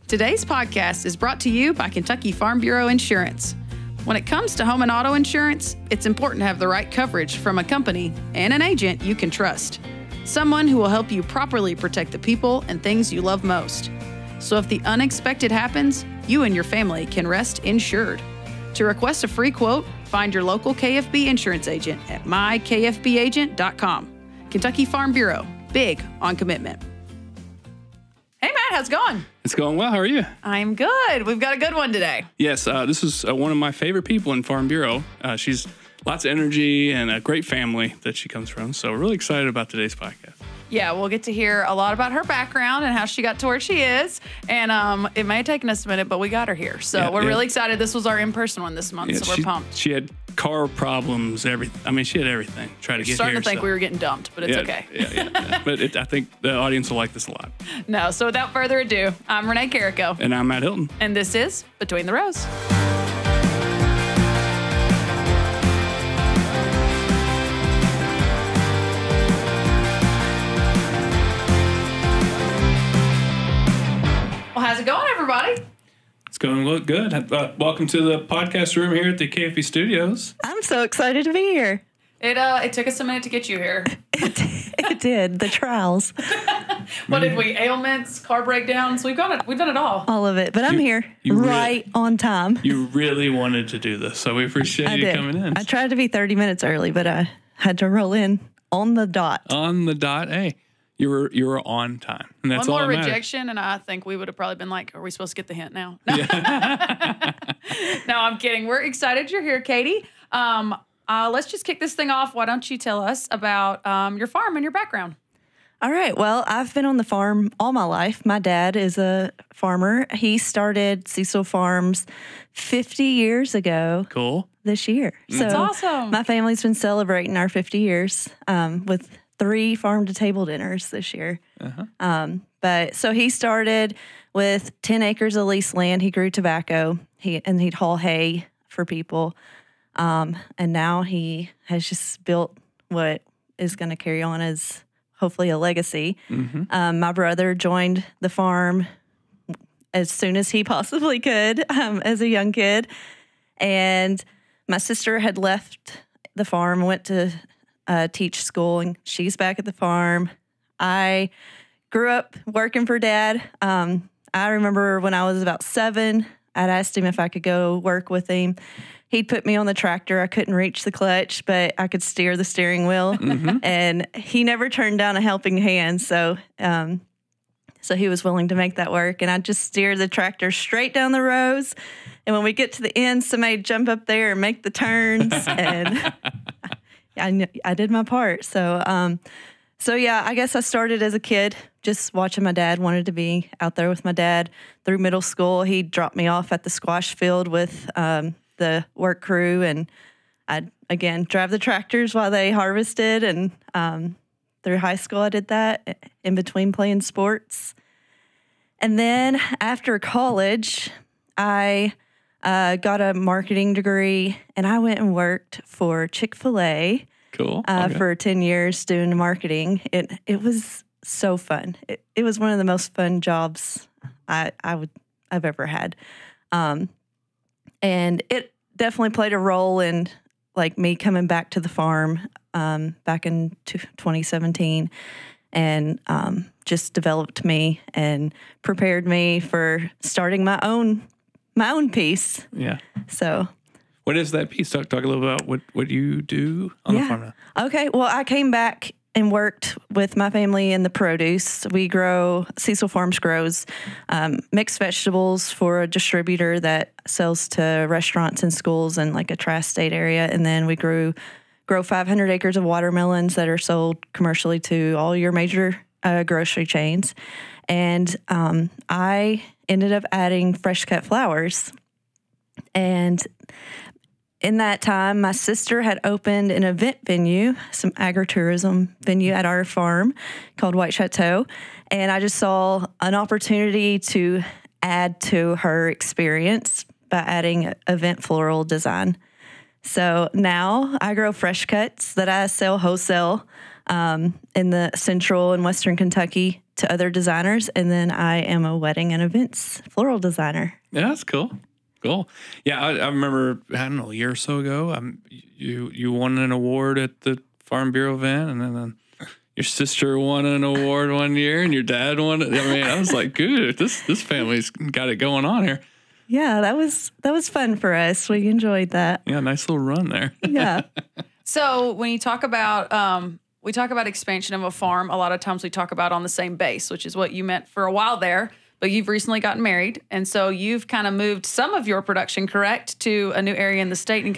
Today's podcast is brought to you by Kentucky Farm Bureau Insurance. When it comes to home and auto insurance, it's important to have the right coverage from a company and an agent you can trust. Someone who will help you properly protect the people and things you love most. So if the unexpected happens, you and your family can rest insured. To request a free quote, find your local KFB insurance agent at mykfbagent.com. Kentucky Farm Bureau, big on commitment. Hey, Matt, how's it going? It's going well. How are you? I'm good. We've got a good one today. Yes, this is one of my favorite people in Farm Bureau. She's lots of energy and a great family that she comes from. So we're really excited about today's podcast. Yeah, we'll get to hear a lot about her background and how she got to where she is. And it may have taken us a minute, but we got her here. So we're really excited. This was our in-person one this month, so we're pumped. She had car problems, everything. I mean, she had everything. Try to get here. Starting to think we were getting dumped, but it's okay. Yeah. But I think the audience will like this a lot. No, so without further ado, I'm Renee Carrico. And I'm Matt Hilton. And this is Between the Rows. Well, how's it going, everybody? It's going good. Welcome to the podcast room here at the KFB Studios. I'm so excited to be here. It took us a minute to get you here. It did. The trials. What did we? Ailments, car breakdowns. We've done it all. All of it. But I'm here right on time. You really wanted to do this, so we appreciate you coming in. I tried to be 30 minutes early, but I had to roll in on the dot. On the dot. Hey, you were on time. And that's one all more that rejection, and I think we would have probably been like, are we supposed to get the hint now? No, I'm kidding. We're excited you're here, Katie. Let's just kick this thing off. Why don't you tell us about your farm and your background? All right. Well, I've been on the farm all my life. My dad is a farmer. He started Cecil Farms 50 years ago. Cool. This year. That's awesome. My family's been celebrating our 50 years with 3 farm-to-table dinners this year. But so he started with 10 acres of leased land. He grew tobacco. He'd haul hay for people. And now he has just built what is going to carry on as hopefully a legacy. My brother joined the farm as soon as he possibly could as a young kid. And my sister had left the farm, went to teach school, and she's back at the farm. I grew up working for Dad. I remember when I was about 7, I'd asked him if I could go work with him. He'd put me on the tractor. I couldn't reach the clutch, but I could steer the steering wheel. And he never turned down a helping hand. So he was willing to make that work. And I just steered the tractor straight down the rows. And when we get to the end, somebody'd jump up there and make the turns. And I did my part. So yeah, I guess I started as a kid, just watching my dad. Wanted to be out there with my dad. Through middle school, he dropped me off at the squash field with the work crew, and I'd, again, drive the tractors while they harvested. And through high school, I did that in between playing sports. And then after college, I got a marketing degree, and I went and worked for Chick-fil-A. Cool. For 10 years doing marketing. It was so fun. It was one of the most fun jobs I've ever had. And it definitely played a role in like me coming back to the farm back in 2017, and just developed me and prepared me for starting my own piece. Yeah. So what is that piece? Talk a little about what you do on the farm now. Okay. Well, I came back and worked with my family in the produce. Cecil Farms grows mixed vegetables for a distributor that sells to restaurants and schools in like a tri-state area. And then we grow 500 acres of watermelons that are sold commercially to all your major grocery chains. And I ended up adding fresh cut flowers. And in that time, my sister had opened an event venue, some agritourism venue at our farm called White Chateau. And I just saw an opportunity to add to her experience by adding event floral design. So now I grow fresh cuts that I sell wholesale in the central and western Kentucky to other designers, and then I am a wedding and events floral designer. Yeah, that's cool. Cool. Yeah, I remember, I don't know, a year or so ago, you won an award at the Farm Bureau event, and then your sister won an award one year, and your dad won it. I mean, I was like, good, this family's got it going on here. Yeah, that was fun for us. We enjoyed that. Yeah, nice little run there. Yeah. So when you talk about we talk about expansion of a farm, a lot of times we talk about on the same base, which is what you meant for a while there. But you've recently gotten married, and so you've kind of moved some of your production, correct, to a new area in the state, and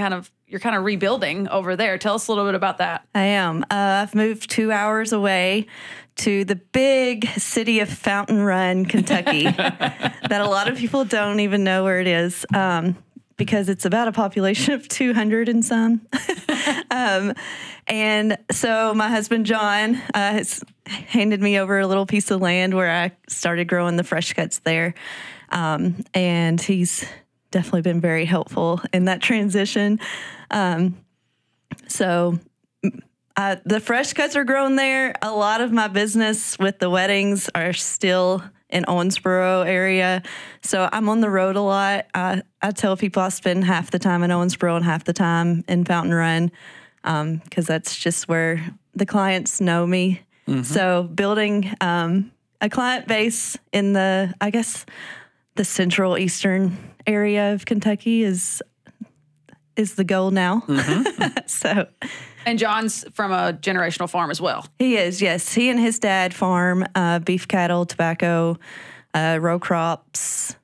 you're kind of rebuilding over there. Tell us a little bit about that. I am. I've moved 2 hours away to the big city of Fountain Run, Kentucky, that a lot of people don't even know where it is, because it's about a population of 200 and some. And so my husband, John, has handed me over a little piece of land where I started growing the fresh cuts there. And he's definitely been very helpful in that transition. So the fresh cuts are grown there. A lot of my business with the weddings are still in Owensboro area. So I'm on the road a lot. I tell people I spend half the time in Owensboro and half the time in Fountain Run, because that's just where the clients know me. Mm-hmm. So building a client base in the central eastern area of Kentucky is the goal now. Mm-hmm. And John's from a generational farm as well. He is, yes. He and his dad farm beef cattle, tobacco, row crops,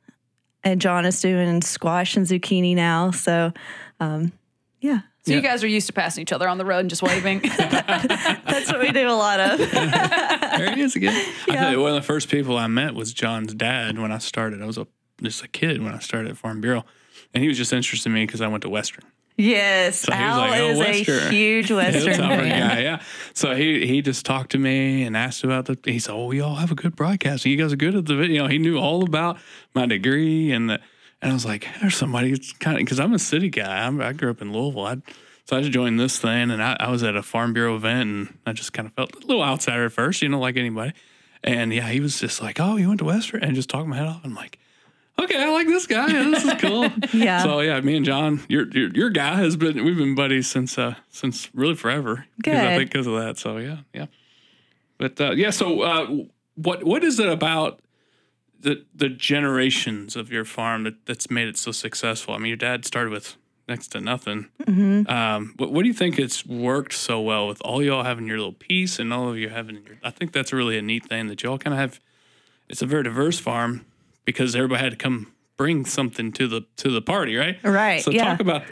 and John is doing squash and zucchini now. So, yeah. So you guys are used to passing each other on the road and just waving. That's what we do a lot of. There he is again. Yeah. I tell you, one of the first people I met was John's dad when I started. I was just a kid when I started at Farm Bureau, and he was just interested in me because I went to Western. Yes, so Al like, is Western. A huge Western fan. Guy, yeah. So he just talked to me and asked about he said, we all have a good broadcasting. You guys are good at the video. He knew all about my degree and I was like, there's somebody that's kind of, because I'm a city guy. I grew up in Louisville. So I just joined this thing, and I was at a Farm Bureau event, and I just kind of felt a little outsider at first, like anybody. And yeah, he was just like, oh, you went to Western? And just talking my head off. I'm like, okay, I like this guy. This is cool. Yeah. So yeah, me and John, your guy we've been buddies since really forever. Good. I think because of that. So yeah. But So what is it about the generations of your farm that's made it so successful? I mean, your dad started with next to nothing. Mm-hmm. What do you think it's worked so well with all y'all having your little piece and all of you having I think that's really a neat thing that y'all kind of have. It's a very diverse farm because everybody had to come bring something to the party, right? Right. So talk about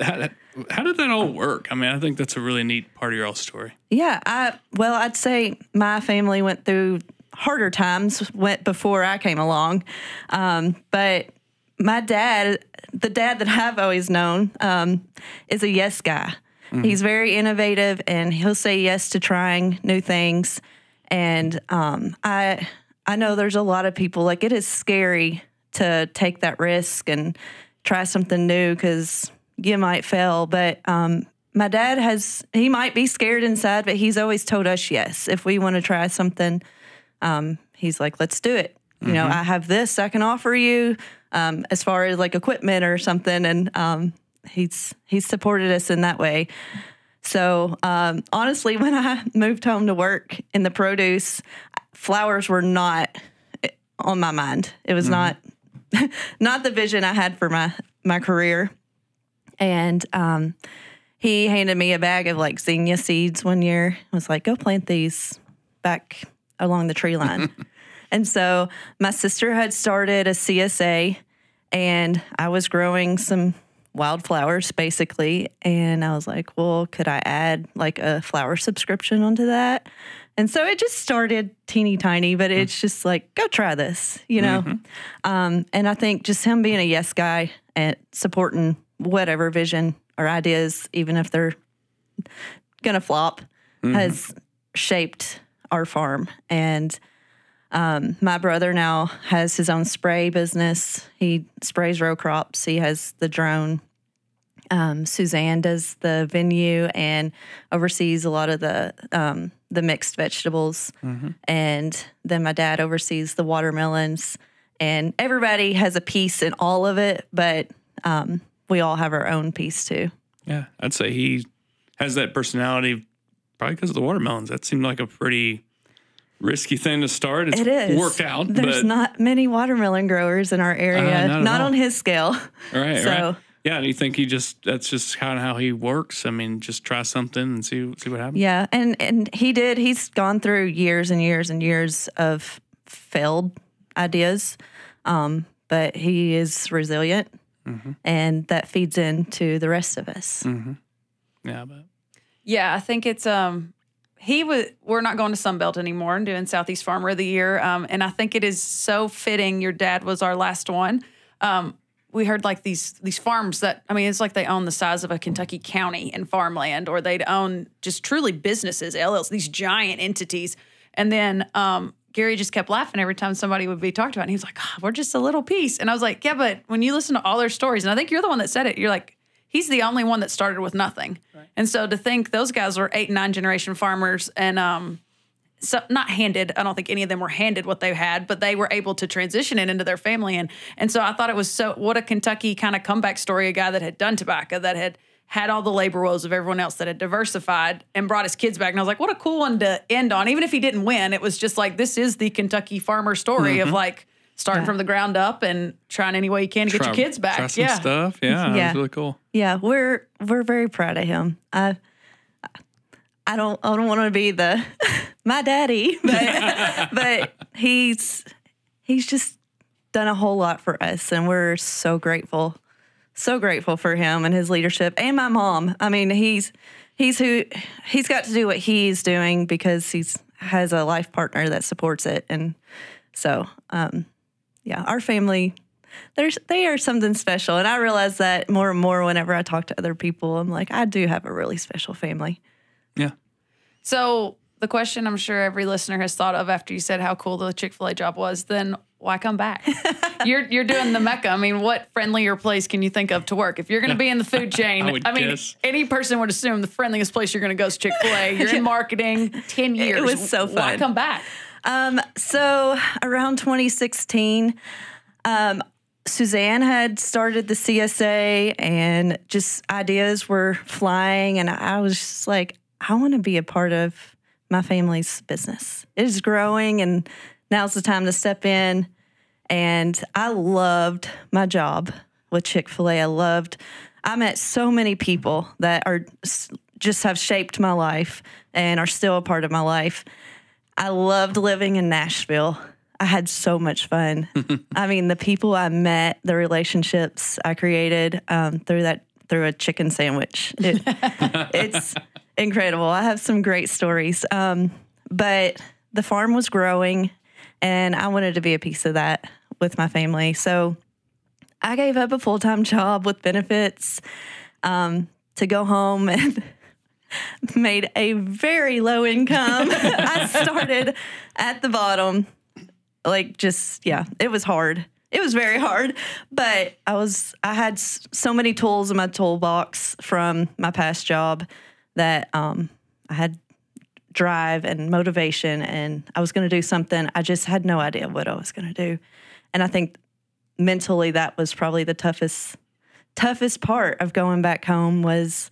how did that all work? I mean, I think that's a really neat part of your all story. Yeah. I'd say my family went through harder times before I came along. But my dad, the dad that I've always known, is a yes guy. Mm-hmm. He's very innovative, and he'll say yes to trying new things. And I know there's a lot of people, like, it is scary to take that risk and try something new because you might fail. But my dad he might be scared inside, but he's always told us yes. If we want to try something, he's like, let's do it. Mm-hmm. I have this I can offer you. As far as like equipment or something, and he's supported us in that way. So honestly, when I moved home to work in the produce, flowers were not on my mind. It was not the vision I had for my career. And he handed me a bag of like zinnia seeds one year. I was like, go plant these back along the tree line. And so my sister had started a CSA, and I was growing some wildflowers basically. And I was like, well, could I add like a flower subscription onto that? And so it just started teeny tiny, but it's just like, go try this, Mm-hmm. And I think just him being a yes guy and supporting whatever vision or ideas, even if they're going to flop, has shaped our farm. And my brother now has his own spray business. He sprays row crops. He has the drone. Suzanne does the venue and oversees a lot of the the mixed vegetables. And then my dad oversees the watermelons. And everybody has a piece in all of it, but we all have our own piece too. Yeah, I'd say he has that personality probably because of the watermelons. That seemed like a pretty risky thing to start. It is. Worked out. There's not many watermelon growers in our area, not on his scale. Right, so, right. Yeah, and you think that's just kind of how he works? I mean, just try something and see what happens? Yeah, and he's gone through years and years and years of failed ideas, but he is resilient, and that feeds into the rest of us. Yeah, but yeah, I think it's we're not going to Sunbelt anymore and doing Southeast Farmer of the Year, and I think it is so fitting. Your dad was our last one. We heard like these farms that, I mean, it's like they own the size of a Kentucky county in farmland, or they'd own just truly businesses, LLCs, these giant entities. And then Gary just kept laughing every time somebody would be talked about. And he was like, oh, we're just a little piece. And I was like, yeah, but when you listen to all their stories, and I think you're the one that said it, you're like, he's the only one that started with nothing. Right. And so to think those guys were 8 and 9 generation farmers and so not handed, I don't think any of them were handed what they had, but they were able to transition it into their family. And so I thought it was what a Kentucky kind of comeback story, a guy that had done tobacco, that had all the labor woes of everyone else, that had diversified and brought his kids back. And I was like, what a cool one to end on. Even if he didn't win, it was just like, this is the Kentucky farmer story of like starting from the ground up and trying any way you can to get your kids back. Try some stuff. Yeah, that was really cool. Yeah, we're very proud of him. I don't want to be my daddy, but he's just done a whole lot for us, and we're so grateful for him and his leadership, and my mom. I mean, he's got to do what he's doing because he's has a life partner that supports it, and so our family. They are something special, and I realize that more and more whenever I talk to other people. I'm like, I do have a really special family. Yeah. So the question I'm sure every listener has thought of after you said how cool the Chick-fil-A job was, then why come back? You're doing the Mecca. I mean, what friendlier place can you think of to work? If you're going to be in the food chain, I mean, any person would assume the friendliest place you're going to go is Chick-fil-A. You're in marketing, 10 years. It was so fun. Why come back? So around 2016, Suzanne had started the CSA, and just ideas were flying, and I was just like, I want to be a part of my family's business. It is growing, and now's the time to step in. And I loved my job with Chick-fil-A. I met so many people that just have shaped my life and are still a part of my life. I loved living in Nashville. I had so much fun. I mean, the people I met, the relationships I created through a chicken sandwich. It's incredible. I have some great stories. But the farm was growing, and I wanted to be a piece of that with my family. So I gave up a full-time job with benefits to go home and made a very low income. I started at the bottom. It was hard. It was very hard, but I had so many tools in my toolbox from my past job that I had drive and motivation, and I was going to do something. I just had no idea what I was going to do. And I think mentally that was probably the toughest part of going back home was,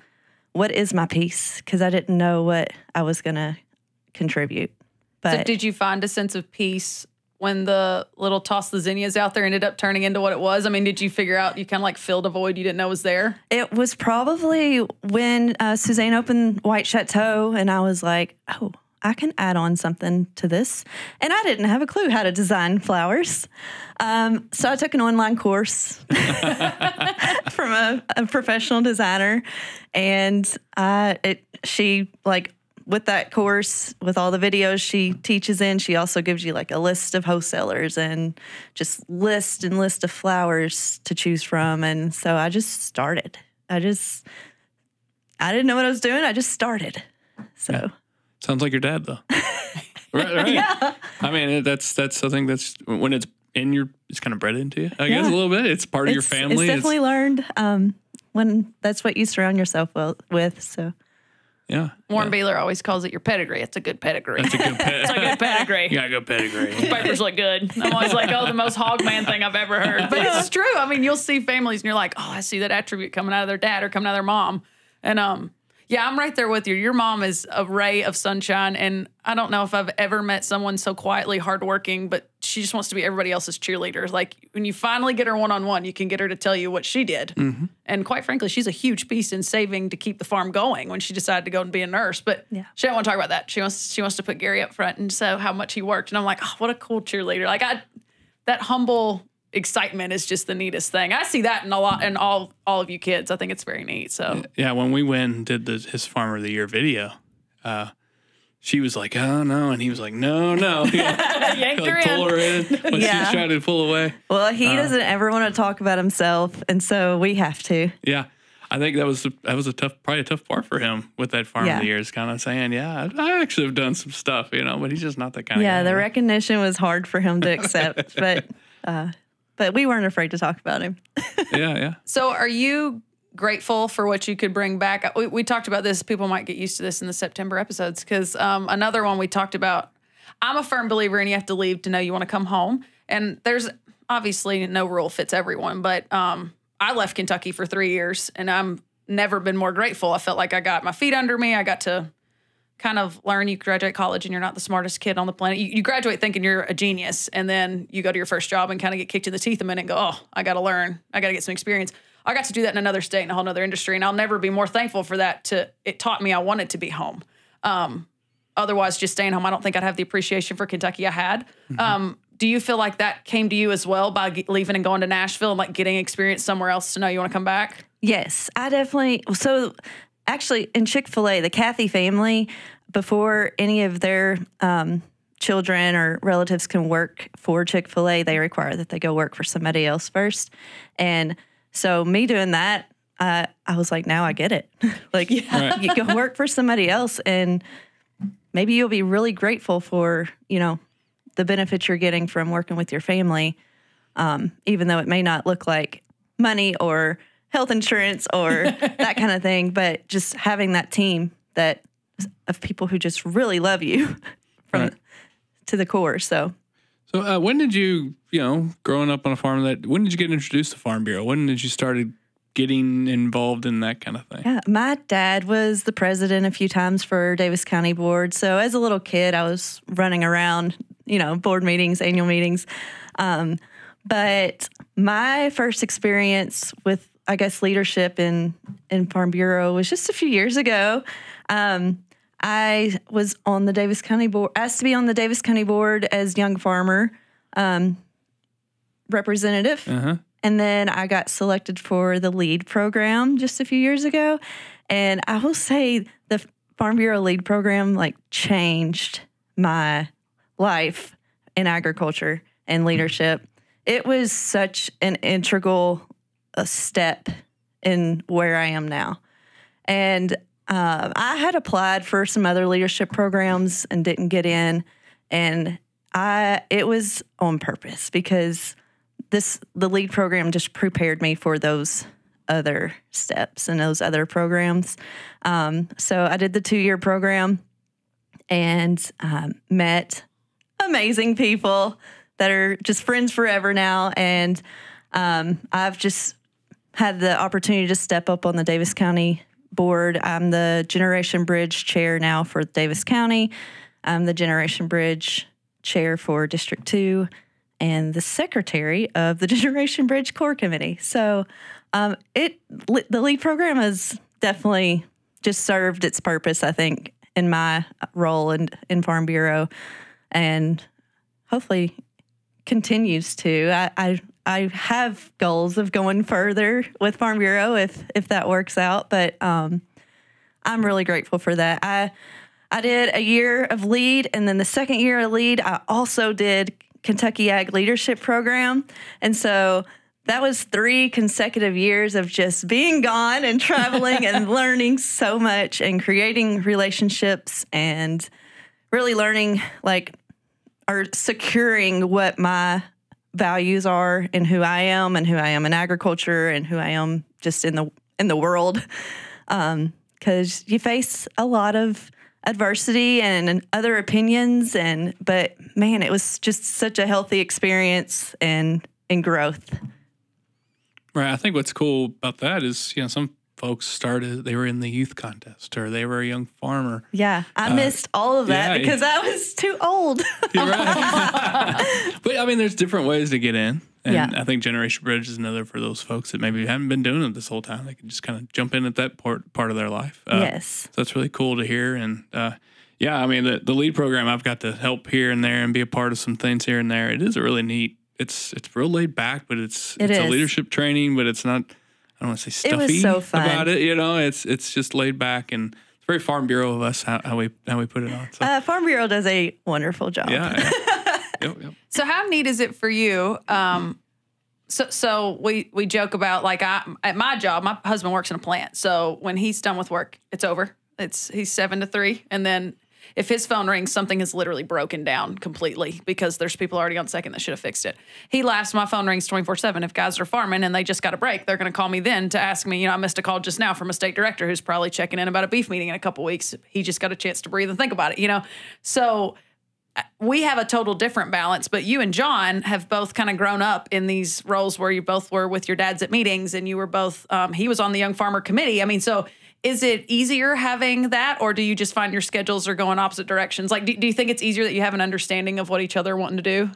what is my piece? Because I didn't know what I was going to contribute. But so did you find a sense of peace when the little toss the zinnias out there ended up turning into what it was? I mean, did you figure out you kind of like filled a void you didn't know was there? It was probably when Suzanne opened White Chateau, and I was like, oh, I can add on something to this. And I didn't have a clue how to design flowers. So I took an online course from a professional designer, and with that course, with all the videos she teaches in, she also gives you like a list of wholesalers and just list of flowers to choose from. And so I just started. I didn't know what I was doing. I just started. So yeah. Sounds like your dad, though. right. Yeah. I mean, that's something that's when it's it's kind of bred into you. I guess a little bit. It's part of your family. It's definitely learned when that's what you surround yourself with. So. Yeah. Warren Beeler always calls it your pedigree. It's a good pedigree. That's a good It's a good pedigree. You got a good pedigree. Papers look good. I'm always like, oh, the most hog man thing I've ever heard. But it's true. I mean, you'll see families and you're like, oh, I see that attribute coming out of their dad or coming out of their mom. And yeah, I'm right there with you. Your mom is a ray of sunshine. And I don't know if I've ever met someone so quietly hardworking, but she just wants to be everybody else's cheerleader. Like when you finally get her one-on-one, you can get her to tell you what she did. Mm-hmm. And quite frankly, she's a huge piece in saving to keep the farm going when she decided to go and be a nurse. But she don't want to talk about that. She wants to put Gary up front and so how much he worked. And I'm like, oh, what a cool cheerleader. Like that humble excitement is just the neatest thing. I see that in all of you kids. I think it's very neat. So yeah, when we went and did his Farmer of the Year video, she was like, oh no, and he was like, no. Yanked her pull her in when she was trying to pull away. Well, he doesn't ever want to talk about himself, and so we have to. Yeah. I think that was probably a tough part for him with that Farm of the Year, is kind of saying, I actually have done some stuff, but he's just not that kind of guy. Yeah, the recognition was hard for him to accept, but we weren't afraid to talk about him. Yeah. So are you grateful for what you could bring back? We talked about this. People might get used to this in the September episodes because another one we talked about, I'm a firm believer in you have to leave to know you want to come home. And there's obviously no rule fits everyone, but I left Kentucky for 3 years and I'm never been more grateful. I felt like I got my feet under me. I got to kind of learn. You graduate college and you're not the smartest kid on the planet. You graduate thinking you're a genius, and then you go to your first job and kind of get kicked in the teeth a minute and go, oh, I got to learn. I got to get some experience. I got to do that in another state, in a whole other industry, and I'll never be more thankful for that. It taught me I wanted to be home. Otherwise, just staying home, I don't think I'd have the appreciation for Kentucky I had. Mm-hmm. Do you feel like that came to you as well by leaving and going to Nashville and like getting experience somewhere else to know you want to come back? Yes, I definitely. So actually in Chick-fil-A, the Cathy family, before any of their children or relatives can work for Chick-fil-A, they require that they go work for somebody else first. And so me doing that, I was like, now I get it. You go work for somebody else and maybe you'll be really grateful for, the benefits you're getting from working with your family, even though it may not look like money or health insurance or that kind of thing, but just having that team of people who just really love you to the core. So when did you, growing up on a farm, when did you get introduced to Farm Bureau? When did you started getting involved in that kind of thing? Yeah, my dad was the president a few times for Davis County Board. So as a little kid, I was running around, board meetings, annual meetings. But my first experience with, I guess, leadership in Farm Bureau was just a few years ago. I was on the Davis County Board, asked to be on the Davis County Board as young farmer representative. Uh-huh. And then I got selected for the LEAD program just a few years ago. And I will say the Farm Bureau LEAD program changed my life in agriculture and leadership. It was such an integral step in where I am now. And I had applied for some other leadership programs and didn't get in. And it was on purpose because the LEAD program just prepared me for those other steps and those other programs. So I did the 2-year program and met amazing people that are just friends forever now. And I've just had the opportunity to step up on the Davis County Board. I'm the Generation Bridge Chair now for Davis County. I'm the Generation Bridge Chair for District 2 and the Secretary of the Generation Bridge Core Committee. So the LEAD program has definitely just served its purpose, I think, in my role in Farm Bureau, and hopefully continues to. I have goals of going further with Farm Bureau if that works out, but I'm really grateful for that. I did a year of LEAD, and then the second year of LEAD, I also did Kentucky Ag Leadership Program, and so that was 3 consecutive years of just being gone and traveling and learning so much and creating relationships and really learning or securing what my values are and who I am in agriculture and who I am just in the world. because you face a lot of adversity and other opinions, but man, it was just such a healthy experience and growth. Right. I think what's cool about that is, some folks they were in the youth contest or they were a young farmer. Yeah. I missed all of that because I was too old. You're right. But I mean, there's different ways to get in. And Yeah. I think Generation Bridge is another for those folks that maybe haven't been doing it this whole time. They can just kind of jump in at that part of their life. Yes. So that's really cool to hear. And I mean, the lead program, I've got to help here and there and be a part of some things here and there. It is a really neat. It's real laid back, but it's a leadership training, but it's not. I don't want to say stuffy it was so fun. about it. It's just laid back and it's very Farm Bureau of us how we put it on. So. Farm Bureau does a wonderful job. Yeah. Yep. So how neat is it for you? So we joke about at my job, my husband works in a plant. So when he's done with work, it's over. He's 7 to 3, and then if his phone rings, something is literally broken down completely because there's people already on second that should have fixed it. He laughs. My phone rings 24/7. If guys are farming and they just got a break, they're going to call me then to ask me. I missed a call just now from a state director who's probably checking in about a beef meeting in a couple weeks. He just got a chance to breathe and think about it. So. We have a total different balance, but you and John have both kind of grown up in these roles where you both were with your dads at meetings and you were both, he was on the Young Farmer Committee. I mean, so is it easier having that, or do you just find your schedules are going opposite directions? Like, do you think it's easier that you have an understanding of what each other are wanting to do?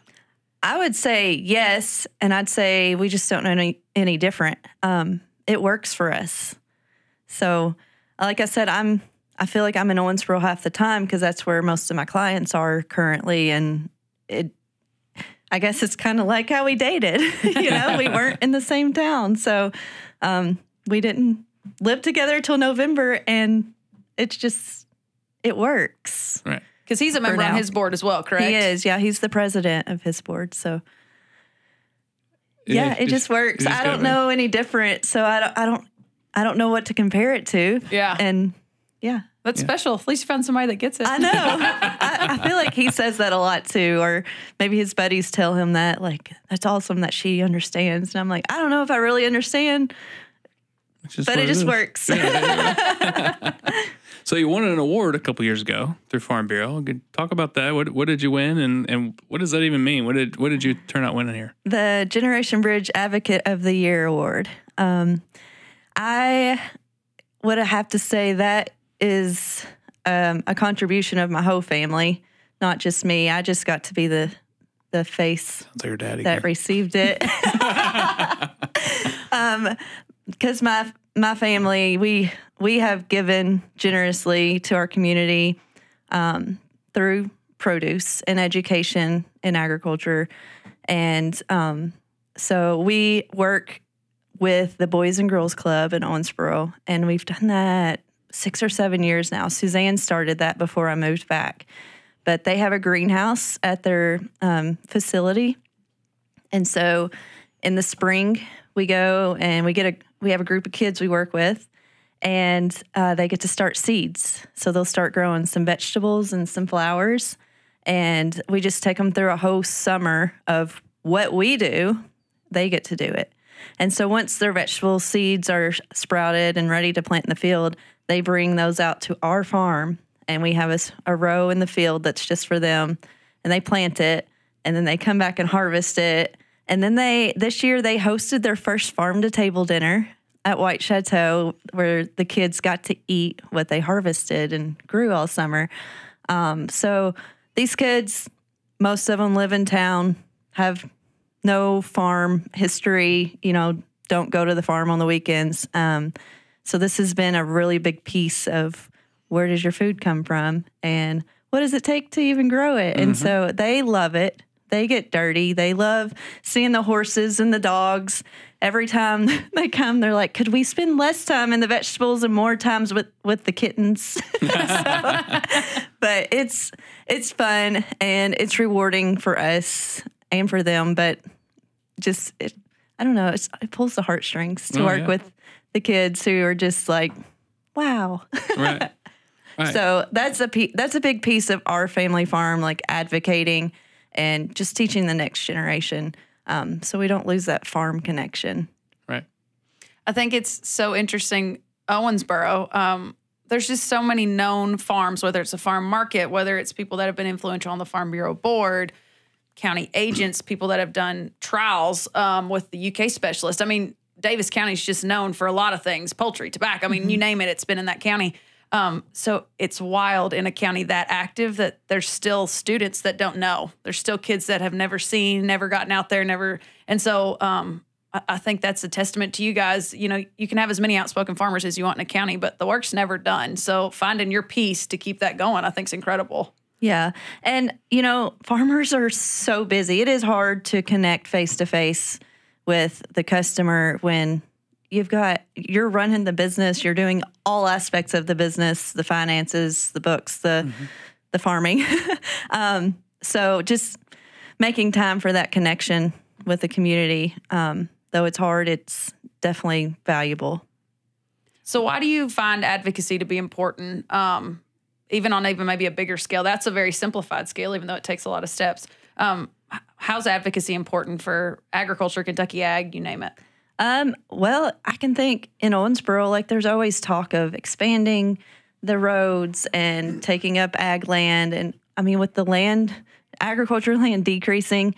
I would say yes, and I'd say we just don't know any different. It works for us. So, like I said, I feel like I'm in Owensboro half the time because that's where most of my clients are currently. And I guess it's kind of like how we dated. We weren't in the same town. So we didn't live together till November, and it works. Right. Because he's a member on his board as well, correct? He is. Yeah, he's the president of his board. So yeah, it just works. I don't know any different. So I don't know what to compare it to. Yeah. And yeah. That's special. At least you found somebody that gets it. I know. I feel like he says that a lot too, or maybe his buddies tell him that, like, that's awesome that she understands. And I'm like, I don't know if I really understand, but it just works. Yeah. So you won an award a couple years ago through Farm Bureau. Talk about that. What did you win, and what does that even mean? What did you turn out winning here? The Generation Bridge Advocate of the Year award. I would have to say that is a contribution of my whole family, not just me. I just got to be the face Sounds like your daddy that received it. Because my family, we have given generously to our community through produce and education and agriculture. And so we work with the Boys and Girls Club in Owensboro, and we've done that 6 or 7 years now. Suzanne started that before I moved back. But they have a greenhouse at their facility. And so in the spring, we go and we have a group of kids we work with, and they get to start seeds. So they'll start growing some vegetables and some flowers. And we just take them through a whole summer of what we do. They get to do it. And so once their vegetable seeds are sprouted and ready to plant in the field, they bring those out to our farm, and we have a row in the field that's just for them, and they plant it, and then they come back and harvest it. And then this year they hosted their first farm-to-table dinner at White Chateau, where the kids got to eat what they harvested and grew all summer. So these kids, most of them live in town, have no farm history, don't go to the farm on the weekends. So this has been a really big piece of where does your food come from and what does it take to even grow it? Mm-hmm. And so they love it. They get dirty. They love seeing the horses and the dogs. Every time they come, they're like, could we spend less time in the vegetables and more times with the kittens? But it's fun and it's rewarding for us and for them. But I don't know, it pulls the heartstrings to work with the kids who are just like, wow. Right. So that's a big piece of our family farm, like advocating and just teaching the next generation, so we don't lose that farm connection. Right. I think it's so interesting. Owensboro, there's just so many known farms, whether it's a farm market, whether it's people that have been influential on the Farm Bureau board, county agents, people that have done trials with the UK specialist. I mean, Davis County is just known for a lot of things, poultry, tobacco. I mean, you name it, it's been in that county. So it's wild in a county that active that there's still students that don't know. There's still kids that have never seen, never gotten out there, never. And so I think that's a testament to you guys. You know, you can have as many outspoken farmers as you want in a county, but the work's never done. So finding your piece to keep that going, I think is incredible. Yeah. And, you know, farmers are so busy. It is hard to connect face-to-face with the customer when you're running the business, you're doing all aspects of the business, the finances, the books, the farming. So just making time for that connection with the community, though it's hard, it's definitely valuable. So why do you find advocacy to be important? Even on maybe a bigger scale? That's a very simplified scale, even though it takes a lot of steps. How's advocacy important for agriculture, Kentucky ag, you name it? Well, I can think in Owensboro, like there's always talk of expanding the roads and taking up ag land. And I mean, with the agriculture land decreasing,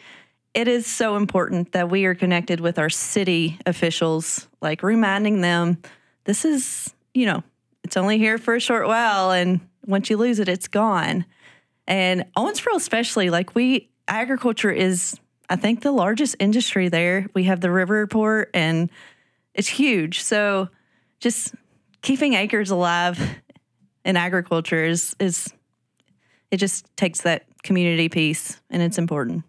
it is so important that we are connected with our city officials, like reminding them this is, you know, it's only here for a short while. And once you lose it, it's gone. And Owensboro especially, like agriculture is, I think, the largest industry there. We have the river port, and it's huge. So just keeping acres alive in agriculture is it just takes that community piece, and it's important.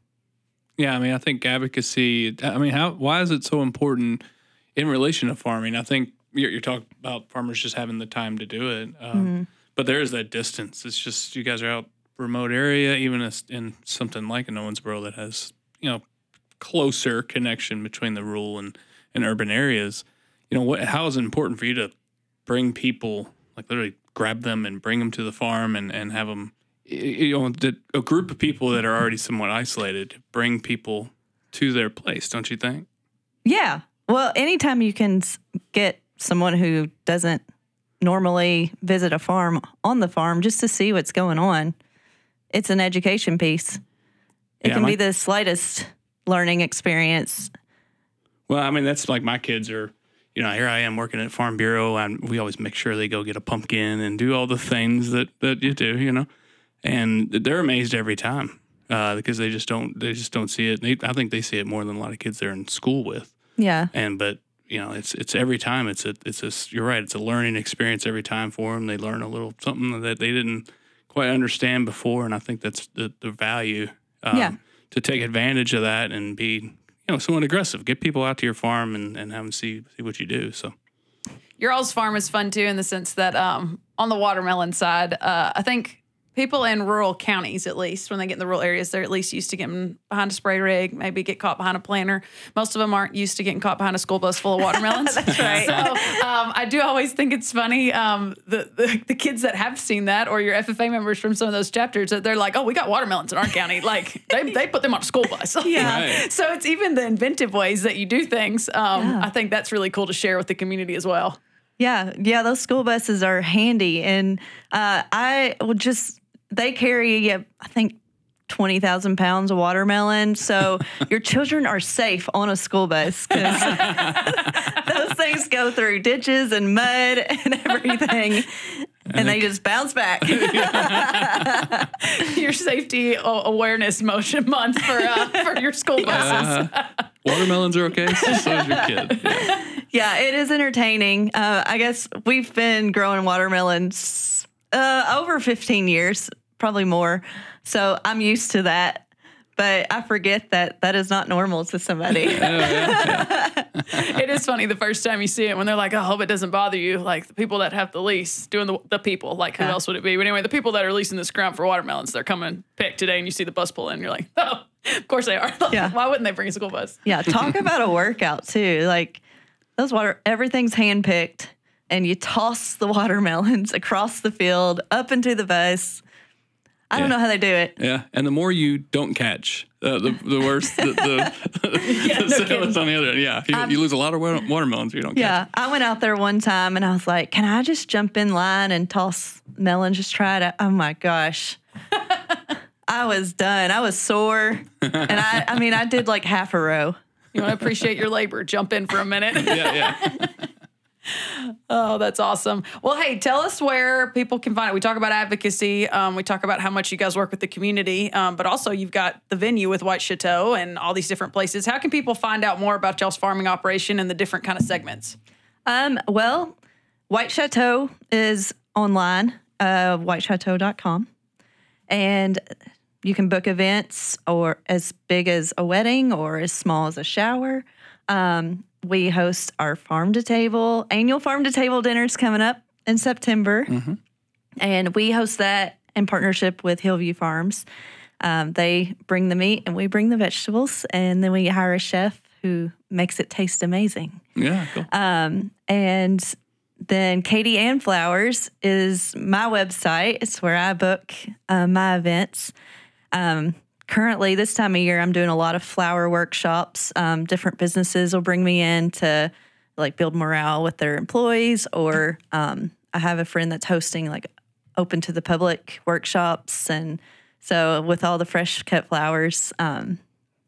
Yeah, I mean, I think advocacy, why is it so important in relation to farming? I think you're talking about farmers just having the time to do it. But there is that distance. It's just you guys are out remote area, even in something like an Owensboro that has, you know, closer connection between the rural and urban areas. You know, how is it important for you to bring people, like literally grab them and bring them to the farm and have them, you know, a group of people that are already somewhat isolated, bring people to their place, don't you think? Yeah. Well, anytime you can get someone who doesn't normally visit a farm on the farm just to see what's going on, it's an education piece. It can be the slightest learning experience. Well, I mean, that's like my kids are, you know, here I am working at Farm Bureau, and we always make sure they go get a pumpkin and do all the things that you do, you know, and they're amazed every time because they just don't see it. I think they see it more than a lot of kids they're in school with. Yeah. But you know, it's every time you're right. It's a learning experience every time for them. They learn a little something that they didn't quite understand before. And I think that's the value, to take advantage of that and be, you know, somewhat aggressive, get people out to your farm and have them see what you do. So your all's farm is fun too, in the sense that, on the watermelon side, I think people in rural counties, at least when they get in the rural areas, they're at least used to getting behind a spray rig, maybe get caught behind a planter. Most of them aren't used to getting caught behind a school bus full of watermelons. That's right. So I do always think it's funny, the kids that have seen that, or your FFA members from some of those chapters, that they're like, oh, we got watermelons in our county. Like they put them on a school bus. Yeah. Right. So it's even the inventive ways that you do things. I think that's really cool to share with the community as well. Yeah. Those school buses are handy. And they carry, I think, 20,000 pounds of watermelon. So your children are safe on a school bus because those things go through ditches and mud and everything. And they just bounce back. Your safety awareness motion month for your school buses. Watermelons are okay, so is your kid. Yeah, it is entertaining. I guess we've been growing watermelons over 15 years, probably more. So I'm used to that. But I forget that is not normal to somebody. It is funny the first time you see it when they're like, oh, I hope it doesn't bother you. Like the people that have the lease doing the people, like who else would it be? But anyway, the people that are leasing this ground for watermelons, they're coming pick today and you see the bus pull in and you're like, oh, of course they are. Yeah. Why wouldn't they bring a school bus? Yeah, talk about a workout too. Like everything's handpicked and you toss the watermelons across the field, up into the bus. I don't know how they do it. Yeah, and the more you don't catch, the worse the sale is on the other end. Yeah, you lose a lot of watermelons if you don't catch. Yeah, I went out there one time and I was like, can I just jump in line and toss melons, just try it out? Oh my gosh. I was done. I was sore. And I did like half a row. You want to appreciate your labor. Jump in for a minute. Yeah. Oh, that's awesome. Well, hey, tell us where people can find it. We talk about advocacy. We talk about how much you guys work with the community, but also you've got the venue with White Chateau and all these different places. How can people find out more about y'all's farming operation and the different kind of segments? Well, White Chateau is online, whitechateau.com. And you can book events or as big as a wedding or as small as a shower. We host our annual farm to table dinners coming up in September. Mm-hmm. And we host that in partnership with Hillview Farms. They bring the meat and we bring the vegetables, and then we hire a chef who makes it taste amazing. Yeah, cool. And then Katie Ann Flowers is my website. It's where I book my events. Currently, this time of year, I'm doing a lot of flower workshops. Different businesses will bring me in to like build morale with their employees, or I have a friend that's hosting like open to the public workshops. And so with all the fresh cut flowers, I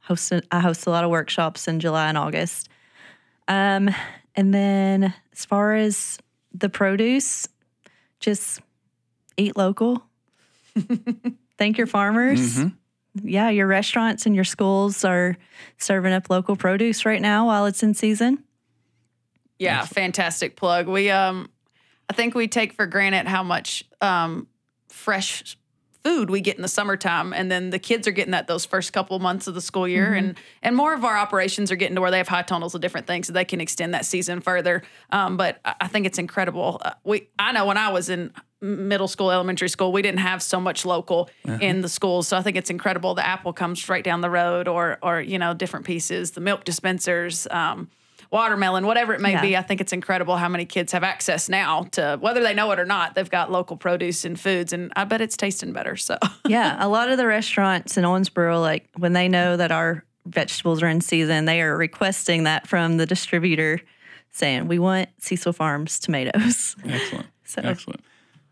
host a lot of workshops in July and August. And then as far as the produce, just eat local. Thank your farmers. Mm-hmm. Yeah, your restaurants and your schools are serving up local produce right now while it's in season. Yeah, fantastic plug. We, I think we take for granted how much fresh food we get in the summertime, and then the kids are getting that those first couple months of the school year, mm-hmm. and more of our operations are getting to where they have high tunnels of different things, so they can extend that season further. But I think it's incredible. I know when I was in middle school, elementary school, we didn't have so much local in the schools. So I think it's incredible. The apple comes straight down the road, or different pieces, the milk dispensers, watermelon, whatever it may be. I think it's incredible how many kids have access now to, whether they know it or not, they've got local produce and foods, and I bet it's tasting better. So yeah, a lot of the restaurants in Owensboro, like when they know that our vegetables are in season, they are requesting that from the distributor, saying, we want Cecil Farms tomatoes. Excellent. Excellent.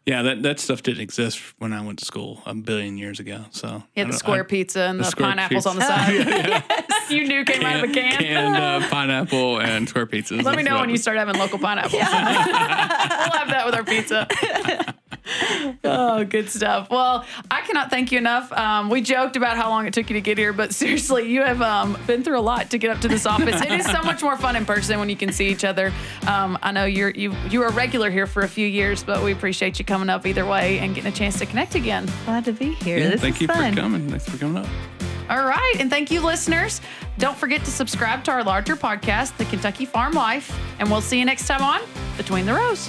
Yeah, that stuff didn't exist when I went to school a billion years ago. So you had the square pizza and the pineapples on the side. Yes. You knew came out of a can. Canned pineapple and square pizzas. Let me know when you start having local pineapples. We'll have that with our pizza. Oh, good stuff. Well, I cannot thank you enough. We joked about how long it took you to get here, but seriously, you have been through a lot to get up to this office. It is so much more fun in person when you can see each other. I know you were a regular here for a few years, but we appreciate you coming up either way and getting a chance to connect again. Glad to be here. Yeah, this thank is you fun. for coming. Thanks for coming up. All right. And thank you, listeners. Don't forget to subscribe to our larger podcast, The Kentucky Farm Life. And we'll see you next time on Between the Rows.